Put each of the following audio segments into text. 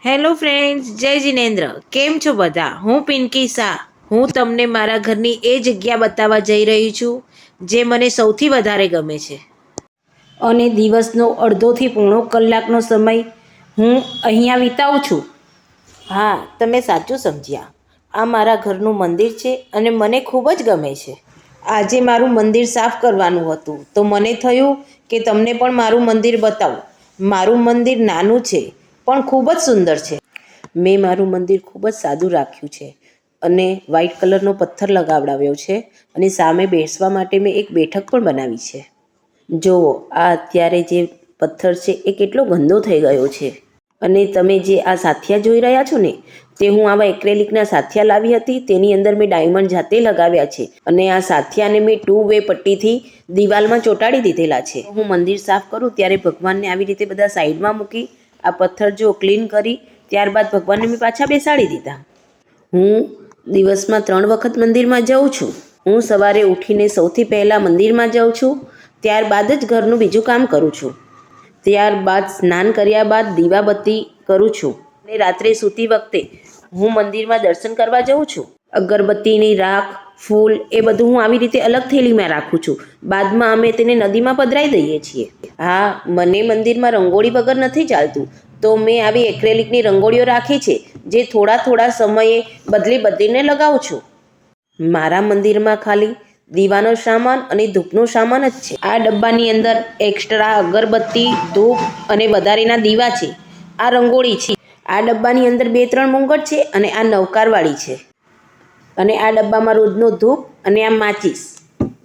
Hello friends, જય જિનેન્દ્ર. કેમ છો બધા? હું પિંકી શાહ. હું તમને મારા ઘરની એ જગ્યા બતાવવા જઈ રહી છું જે મને સૌથી વધારે ગમે છે. અને દિવસનો અડધોથી પોણો કલાકનો સમય હું અહીંયા વિતાવું છું. હા, તમે સાચું સમજ્યા. આ મારા ઘરનું મંદિર છે અને મને ખૂબ જ ગમે છે. આજે મારું મંદિર સાફ કરવાનું હતું તો મને થયું કે તમને પણ મારું મંદિર બતાવું. મારું મંદિર નાનું છે પણ ખૂબ જ સુંદર છે. મેં મારું મંદિર ખૂબ જ સાદું રાખ્યું છે અને વ્હાઈટ કલરનો પથ્થર લગાવડાવ્યો છે અને સામે બેસવા માટે મેં એક બેઠક પણ બનાવી છે. જુઓ, આ અત્યારે જે પથ્થર છે એ કેટલો ગંદો થઈ ગયો છે. અને તમે જે આ સાથિયા જોઈ રહ્યા છો ને, તે હું આવા એક્રેલિકના સાથિયા લાવી હતી. તેની અંદર મેં ડાયમંડ જાતે લગાવ્યા છે અને આ સાથિયાને મેં 2 વે પટ્ટીથી દિવાલમાં ચોંટાડી દીધેલા છે. હું મંદિર સાફ કરું ત્યારે ભગવાનને આવી રીતે બધા સાઈડમાં મૂકી આ પથ્થર જો ક્લીન કરી ત્યારબાદ ભગવાનને મેં પાછા બેસાડી દીધા. હું દિવસમાં 3 વખત મંદિરમાં જાઉં છું. હું સવારે ઉઠીને સૌથી પહેલાં મંદિરમાં જાઉં છું, ત્યારબાદ જ ઘરનું બીજું કામ કરું છું. ત્યારબાદ સ્નાન કર્યા બાદ દીવાબત્તી કરું છું અને રાત્રે સૂતી વખતે હું મંદિરમાં દર્શન કરવા જાઉં છું. અગરબત્તીની રાખ, ફૂલ એ બધું હું આવી રીતે અલગ થેલીમાં રાખું છું. બાદમાં અમે તેને નદીમાં પધરાવી દઈએ છીએ. હા, મને મંદિરમાં રંગોળી વગર નથી ચાલતું, તો મેં આવી એક્રેલિકની રંગોળીઓ રાખી છે જે થોડા સમયે બદલીને લગાવું છું. મારા મંદિરમાં ખાલી દીવાનો સામાન અને ધૂપનો સામાન જ છે. આ ડબ્બાની અંદર એક્સ્ટ્રા અગરબત્તી, ધૂપ અને વધારેના દીવા છે. આ રંગોળી છે. આ ડબ્બાની અંદર 2-3 મુંગટ છે અને આ નવકારવાળી છે. અને આ ડબ્બામાં રોજનો ધૂપ અને આ માચીસ,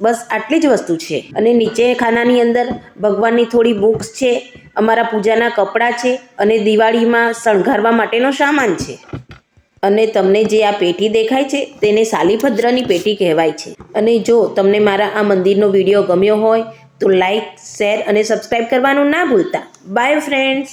બસ આટલી જ વસ્તુ છે. અને નીચે ખાનાની અંદર ભગવાનની થોડી બુક્સ છે, અમારા પૂજાના કપડાં છે અને દિવાળીમાં શણગારવા માટેનો સામાન છે. અને તમને જે આ પેટી દેખાય છે તેને સાલીભદ્રની પેટી કહેવાય છે. અને જો તમને મારા આ મંદિરનો વિડીયો ગમ્યો હોય તો લાઈક, શેર અને સબસ્ક્રાઈબ કરવાનું ના ભૂલતા. By friends.